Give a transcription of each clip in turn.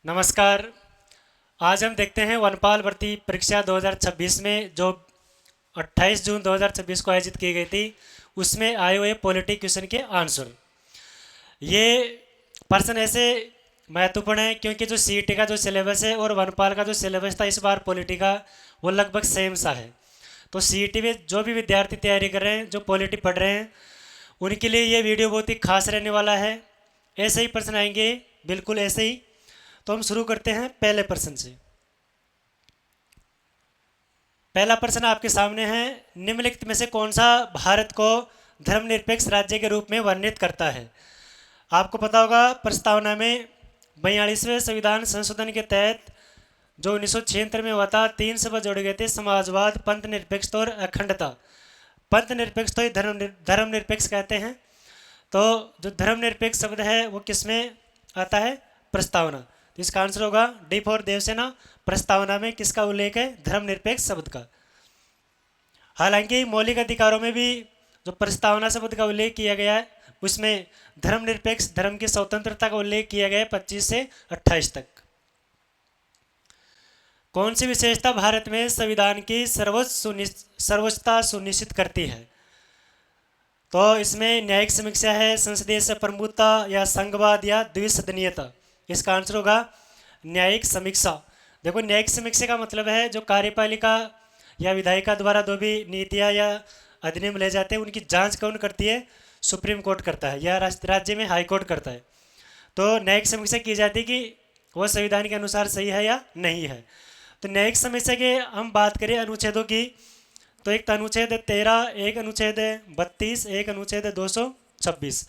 नमस्कार। आज हम देखते हैं वनपाल भर्ती परीक्षा 2026 में जो 28 जून 2026 को आयोजित की गई थी उसमें आए हुए पॉलिटी क्वेश्चन के आंसर। ये प्रश्न ऐसे महत्वपूर्ण है क्योंकि जो सीईटी का जो सिलेबस है और वनपाल का जो सिलेबस था इस बार पॉलिटी का वो लगभग सेम सा है। तो सीईटी में जो भी विद्यार्थी तैयारी कर रहे हैं, जो पॉलिटी पढ़ रहे हैं, उनके लिए ये वीडियो बहुत ही खास रहने वाला है। ऐसे ही प्रश्न आएंगे, बिल्कुल ऐसे ही। तो हम शुरू करते हैं पहले प्रश्न से। पहला प्रश्न आपके सामने है, निम्नलिखित में से कौन सा भारत को धर्मनिरपेक्ष राज्य के रूप में वर्णित करता है। आपको पता होगा प्रस्तावना में 42वें संविधान संशोधन के तहत जो 1976 में हुआ था, 3 शब्द जोड़े गए थे, समाजवाद, पंथ निरपेक्षता और अखंडता। पंथ निरपेक्ष तो धर्मनिरपेक्ष कहते हैं। तो जो धर्मनिरपेक्ष शब्द है वो किसमें आता है? प्रस्तावना। तो इसका आंसर होगा डी फॉर देवसेना। प्रस्तावना में किसका उल्लेख है? धर्मनिरपेक्ष शब्द का। हालांकि मौलिक अधिकारों में भी जो प्रस्तावना शब्द का उल्लेख किया गया है उसमें धर्मनिरपेक्ष धर्म की स्वतंत्रता का उल्लेख किया गया है 25 से 28 तक। कौन सी विशेषता भारत में संविधान की सर्वोच्चता सुनिश्चित करती है? तो इसमें न्यायिक समीक्षा है, संसदीय प्रमुखता या संघवाद या द्विसदनीयता। इसका आंसर होगा न्यायिक समीक्षा। देखो, न्यायिक समीक्षा का मतलब है जो कार्यपालिका या विधायिका द्वारा जो भी नीतियाँ या अधिनियम ले जाते हैं उनकी जांच कौन करती है? सुप्रीम कोर्ट करता है या राज्य में हाई कोर्ट करता है। तो न्यायिक समीक्षा की जाती है कि वह संविधान के अनुसार सही है या नहीं है। तो न्यायिक समीक्षा के हम बात करें अनुच्छेदों की, तो एक अनुच्छेद 13, एक अनुच्छेद 32, एक अनुच्छेद 226।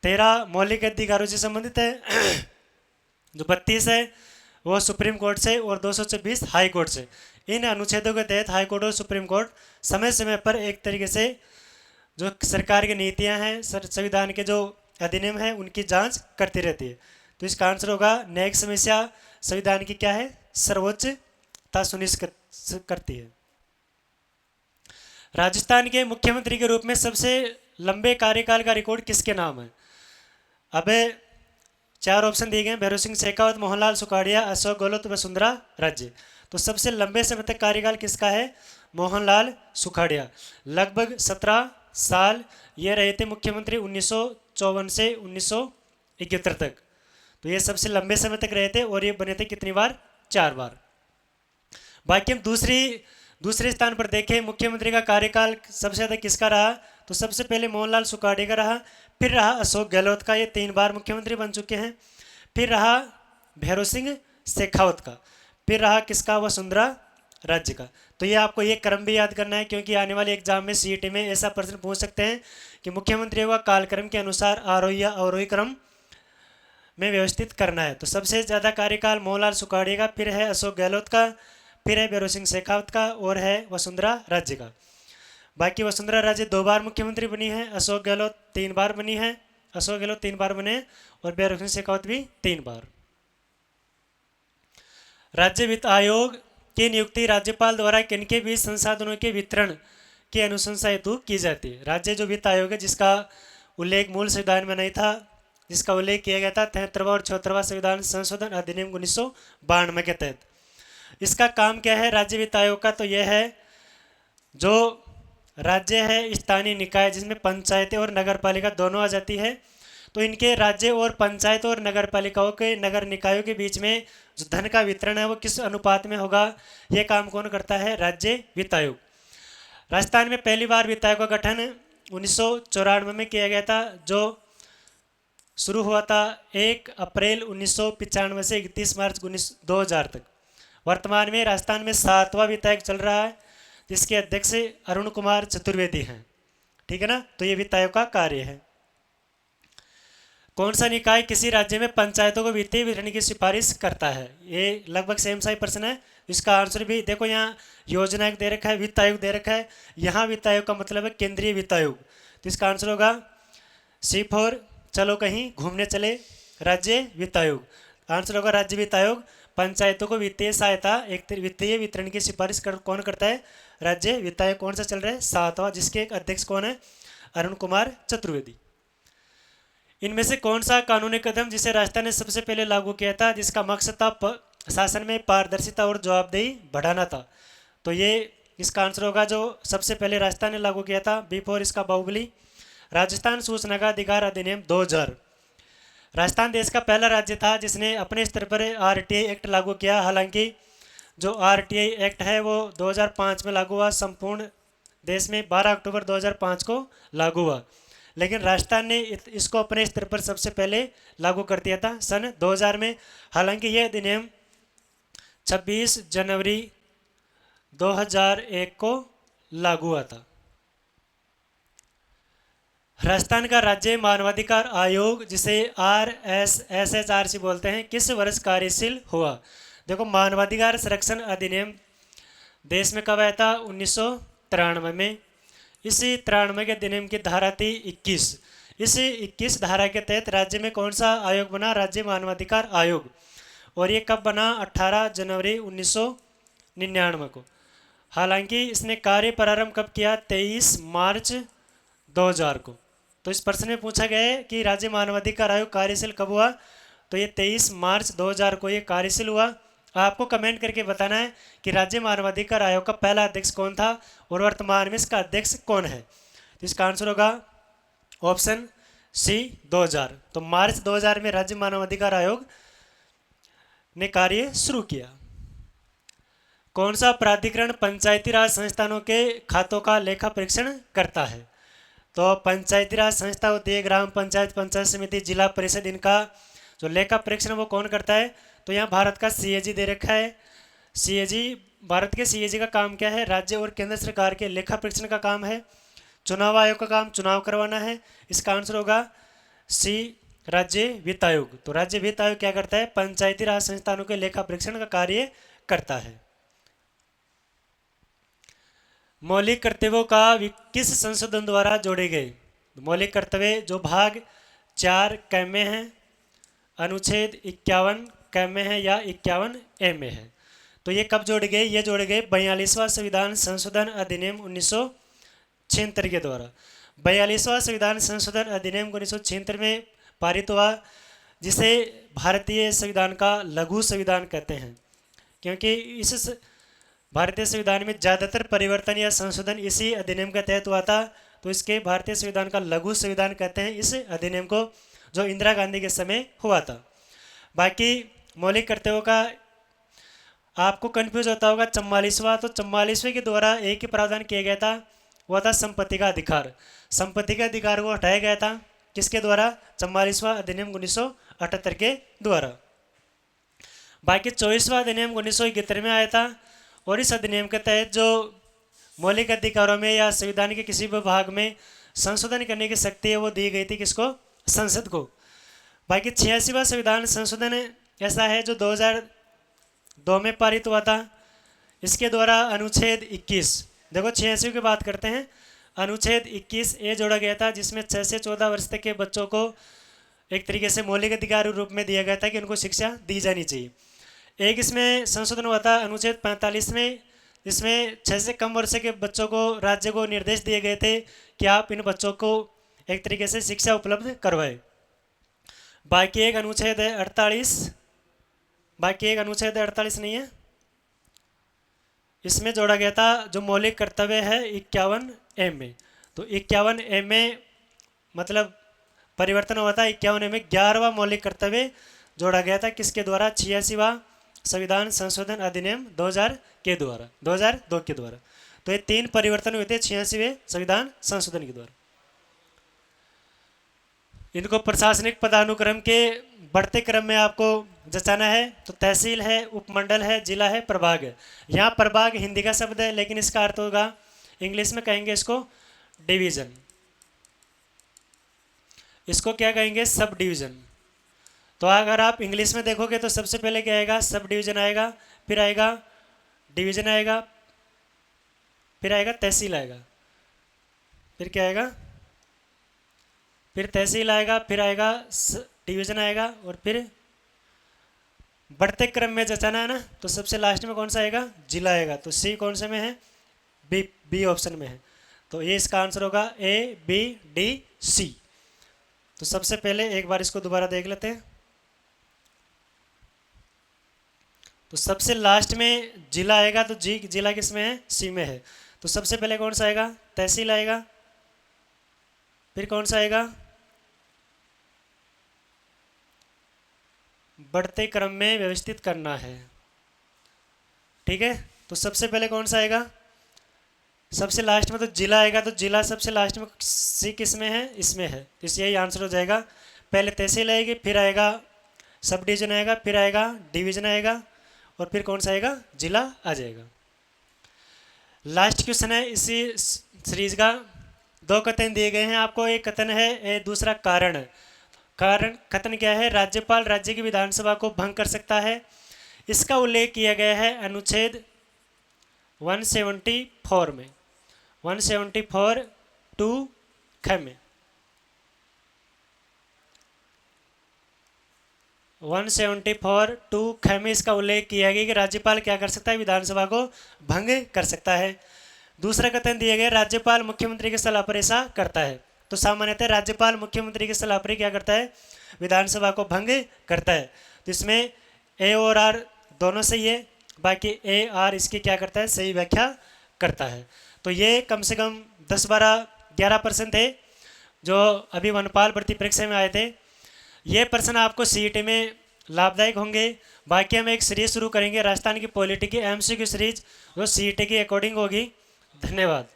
13 मौलिक अधिकारों से संबंधित है, जो 32 है वो सुप्रीम कोर्ट से और 226 हाई कोर्ट से। इन अनुच्छेदों के तहत हाई कोर्ट और सुप्रीम कोर्ट समय समय पर एक तरीके से जो सरकार की नीतियां हैं, संविधान के जो अधिनियम हैं उनकी जांच करती रहती है। तो इसका आंसर होगा न्यायिक समीक्षा संविधान की क्या है? सर्वोच्चता सुनिश्चित करती है। राजस्थान के मुख्यमंत्री के रूप में सबसे लंबे कार्यकाल का रिकॉर्ड किसके नाम है? अब 4 ऑप्शन दिए गए हैं, भैरव सिंह शेखावत, मोहनलाल सुखाड़िया, अशोक गहलोत, वसुंधरा राजे। तो सबसे लंबे समय तक कार्यकाल किसका है? मोहनलाल सुखाड़िया। लगभग 17 साल ये रहे थे मुख्यमंत्री, 1954 से 1971 तक। तो ये सबसे लंबे समय तक रहे थे और ये बने थे कितनी बार? 4 बार। बाकी हम दूसरे स्थान पर देखें, मुख्यमंत्री का कार्यकाल सबसे ज़्यादा किसका रहा? तो सबसे पहले मोहनलाल सुखाड़िया का रहा, फिर रहा अशोक गहलोत का, ये 3 बार मुख्यमंत्री बन चुके हैं। फिर रहा भैरव सिंह शेखावत का, फिर रहा किसका? वसुंधरा राज्य का। तो ये आपको ये क्रम भी याद करना है क्योंकि आने वाले एग्जाम में सीईटी में ऐसा प्रश्न पूछ सकते हैं कि मुख्यमंत्रियों का कालक्रम के अनुसार आरोही या अवरोही क्रम में व्यवस्थित करना है। तो सबसे ज़्यादा कार्यकाल मोहनलाल सुखाड़िया का, फिर है अशोक गहलोत का, फिर है भैरव सिंह शेखावत का और है वसुंधरा राज्य का। बाकी वसुंधरा राजे 2 बार मुख्यमंत्री बनी है, अशोक गहलोत 3 बार बनी है, अशोक गहलोत 3 बार बने और भैरव सिंह शेखावत भी 3 बार। राज्य वित्त आयोग की नियुक्ति राज्यपाल द्वारा किनके बीच संसाधनों के वितरण की अनुशंसा हेतु की जाती है? राज्य जो वित्त आयोग है जिसका उल्लेख मूल संविधान में नहीं था, जिसका उल्लेख किया गया था 73वां और 74वां संविधान संशोधन अधिनियम 1992 के तहत। इसका काम क्या है राज्य वित्त आयोग का? तो यह है जो राज्य है स्थानीय निकाय जिसमें पंचायतें और नगर पालिका दोनों आ जाती है, तो इनके राज्य और पंचायत और नगर पालिकाओं के नगर निकायों के बीच में जो धन का वितरण है वो किस अनुपात में होगा, ये काम कौन करता है? राज्य वित्त आयोग। राजस्थान में पहली बार वित्त आयोग का गठन 1994 में किया गया था, जो शुरू हुआ था 1 अप्रैल 1995 से 31 मार्च 2000 तक। वर्तमान में राजस्थान में 7वां वित्त आयोग चल रहा है जिसके अध्यक्ष अरुण कुमार चतुर्वेदी हैं। ठीक है ना? तो ये वित्त आयोग का कार्य है। कौन सा निकाय किसी राज्य में पंचायतों को वित्तीय वितरण की सिफारिश करता है? ये लगभग सेम सा ही प्रश्न है। इसका आंसर भी देखो, यहाँ योजना आयोग दे रखा है, वित्त आयोग दे रखा है। यहाँ वित्त आयोग का मतलब है केंद्रीय वित्त आयोग। तो इसका आंसर होगा सी फॉर चलो कहीं घूमने चले, राज्य वित्त आयोग। आंसर होगा राज्य वित्त आयोग। पंचायतों को वित्तीय सहायता एक वित्तीय वितरण की सिफारिश कौन करता है? राज्य वित्त आयोग। कौन सा चल रहा है? 7वां, जिसके एक अध्यक्ष कौन है? अरुण कुमार चतुर्वेदी। इनमें से कौन सा कानूनी कदम जिसे राजस्थान ने सबसे पहले लागू किया था, जिसका मकसद था शासन में पारदर्शिता और जवाबदेही बढ़ाना था? तो ये इसका आंसर होगा जो सबसे पहले राजस्थान ने लागू किया था बिफोर इसका बाहुबली, राजस्थान सूचना का अधिकार अधिनियम 2000। राजस्थान देश का पहला राज्य था जिसने अपने स्तर पर आरटीआई एक्ट लागू किया। हालांकि जो आरटीआई एक्ट है वो 2005 में लागू हुआ, संपूर्ण देश में 12 अक्टूबर 2005 को लागू हुआ, लेकिन राजस्थान ने इसको अपने स्तर पर सबसे पहले लागू कर दिया था सन 2000 में। हालांकि यह अधिनियम 26 जनवरी 2001 को लागू हुआ था। राजस्थान का राज्य मानवाधिकार आयोग, जिसे RSSHRC बोलते हैं, किस वर्ष कार्यशील हुआ? देखो, मानवाधिकार संरक्षण अधिनियम देश में कब आया था? 1993 में। इसी 93 के अधिनियम की धारा थी 21। इसी 21 धारा के तहत राज्य में कौन सा आयोग बना? राज्य मानवाधिकार आयोग। और ये कब बना? 18 जनवरी 1999 को। हालांकि इसने कार्य प्रारंभ कब किया? 23 मार्च 2000 को। तो इस प्रश्न में पूछा गया है कि राज्य मानवाधिकार आयोग कार्यशील कब हुआ? तो ये 23 मार्च 2000 को ये कार्यशील हुआ। आपको कमेंट करके बताना है कि राज्य मानवाधिकार आयोग का पहला अध्यक्ष कौन था और वर्तमान में इसका अध्यक्ष कौन है। तो इसका आंसर होगा ऑप्शन सी 2000। तो मार्च 2000 में राज्य मानवाधिकार आयोग ने कार्य शुरू किया। कौन सा प्राधिकरण पंचायती राज संस्थानों के खातों का लेखा परीक्षण करता है? तो पंचायती राज संस्था होती है, ग्राम पंचायत, पंचायत समिति, जिला परिषद, इनका जो लेखा परीक्षण वो कौन करता है? तो यहाँ भारत का सीएजी दे रखा है। सीएजी, भारत के सीएजी का काम क्या है? राज्य और केंद्र सरकार के लेखा परीक्षण का काम है। चुनाव आयोग का काम चुनाव करवाना है। इसका आंसर होगा सी राज्य वित्त आयोग। तो राज्य वित्त आयोग क्या करता है? पंचायती राज संस्थानों के लेखा परीक्षण का कार्य करता है। मौलिक कर्तव्यों का किस संशोधन द्वारा जोड़े गए? मौलिक कर्तव्य जो भाग 4 क में है, अनुच्छेद 51 क में है या 51 ए में है। तो ये कब जोड़े गए? ये जोड़े गए 42वां संविधान संशोधन अधिनियम 1976 के द्वारा। 42वां संविधान संशोधन अधिनियम 1976 में पारित हुआ, जिसे भारतीय संविधान का लघु संविधान कहते हैं, क्योंकि इस भारतीय संविधान में ज़्यादातर परिवर्तन या संशोधन इसी अधिनियम के तहत हुआ था। तो इसके भारतीय संविधान का लघु संविधान कहते हैं इस अधिनियम को, जो इंदिरा गांधी के समय हुआ था। बाकी मौलिक कर्तव्यों का आपको कंफ्यूज होता होगा 44वां। तो 44वें के द्वारा एक ही प्रावधान किया गया था, वह था संपत्ति का अधिकार। संपत्ति के अधिकार को हटाया गया था किसके द्वारा? 44वां अधिनियम 1978 के द्वारा। बाकी 24वां अधिनियम 1971 में आया था, और इस अधिनियम के तहत जो मौलिक अधिकारों में या संविधान के किसी भी भाग में संशोधन करने की शक्ति है वो दी गई थी किसको? संसद को। बाकी 86वां संविधान संशोधन ऐसा है जो 2002 में पारित हुआ था। इसके द्वारा अनुच्छेद 21, देखो 86 की बात करते हैं, अनुच्छेद 21 ए जोड़ा गया था, जिसमें 6 से 14 वर्ष तक के बच्चों को एक तरीके से मौलिक अधिकार के रूप में दिया गया था कि उनको शिक्षा दी जानी चाहिए। एक इसमें संशोधन हुआ था अनुच्छेद 45 में, जिसमें 6 से कम वर्ष के बच्चों को राज्य को निर्देश दिए गए थे कि आप इन बच्चों को एक तरीके से शिक्षा उपलब्ध करवाएं। बाकी एक अनुच्छेद है 48, बाकी एक अनुच्छेद 48 नहीं है, इसमें जोड़ा गया था जो मौलिक कर्तव्य है 51 ए में। तो 51 ए में मतलब परिवर्तन हुआ था। 51 ए में 11वां मौलिक कर्तव्य जोड़ा गया था किसके द्वारा? 86वां संविधान संशोधन अधिनियम 2000 के द्वारा, 2002 के द्वारा। तो ये 3 परिवर्तन हुए थे 86वें संविधान संशोधन के द्वारा। इनको प्रशासनिक पदानुक्रम के बढ़ते क्रम में आपको जचाना है। तो तहसील है, उपमंडल है, जिला है, प्रभाग है। यहाँ प्रभाग हिंदी का शब्द है, लेकिन इसका अर्थ होगा इंग्लिश में कहेंगे इसको डिवीजन। इसको क्या कहेंगे? Sub division. तो अगर आप इंग्लिश में देखोगे तो सबसे पहले क्या आएगा? सब डिवीजन आएगा, फिर आएगा डिवीजन आएगा, फिर आएगा तहसील आएगा, फिर क्या आएगा? फिर तहसील आएगा, फिर आएगा डिवीजन आएगा, और फिर बढ़ते क्रम में जचाना है ना, तो सबसे लास्ट में कौन सा आएगा? जिला आएगा। तो सी कौन से में है? बी ऑप्शन में है। तो ये इसका आंसर होगा A, B, D, C। तो सबसे पहले एक बार इसको दोबारा देख लेते हैं। तो सबसे लास्ट में जिला आएगा, तो जिला किस में है? सी में है। तो सबसे पहले कौन सा आएगा? तहसील आएगा। फिर कौन सा आएगा? बढ़ते क्रम में व्यवस्थित करना है। ठीक है, तो सबसे पहले कौन सा आएगा? सबसे लास्ट में तो जिला आएगा, तो जिला सबसे लास्ट में सी किस में है? इसमें है। तो यही आंसर हो जाएगा। पहले तहसील आएगी, फिर आएगा सब डिवीजन आएगा, फिर आएगा डिवीजन आएगा, और फिर कौन सा आएगा? जिला आ जाएगा। लास्ट क्वेश्चन है इसी सीरीज का। दो कथन दिए गए हैं आपको, एक कथन है, दूसरा कारण। कारण कथन क्या है? राज्यपाल राज्य की विधानसभा को भंग कर सकता है। इसका उल्लेख किया गया है अनुच्छेद 174 में, 174 टू ख में, 174 टू ख में इसका उल्लेख किया गया कि राज्यपाल क्या कर सकता है? विधानसभा को भंग कर सकता है। दूसरा कथन दिया गया राज्यपाल मुख्यमंत्री की सलाह पर ऐसा करता है। तो सामान्यतः राज्यपाल मुख्यमंत्री की सलाह पर क्या करता है? विधानसभा को भंग करता है। तो इसमें ए और आर दोनों सही है, बाकी ए आर इसकी क्या करता है? सही व्याख्या करता है। तो ये कम से कम 10-12-11% थे जो अभी वनपाल भर्ती परीक्षा में आए थे। ये प्रश्न आपको सीईटी में लाभदायक होंगे। बाकी हम एक सीरीज शुरू करेंगे राजस्थान की पॉलिटी की एमसीक्यू सीरीज, जो सीईटी के अकॉर्डिंग होगी। धन्यवाद।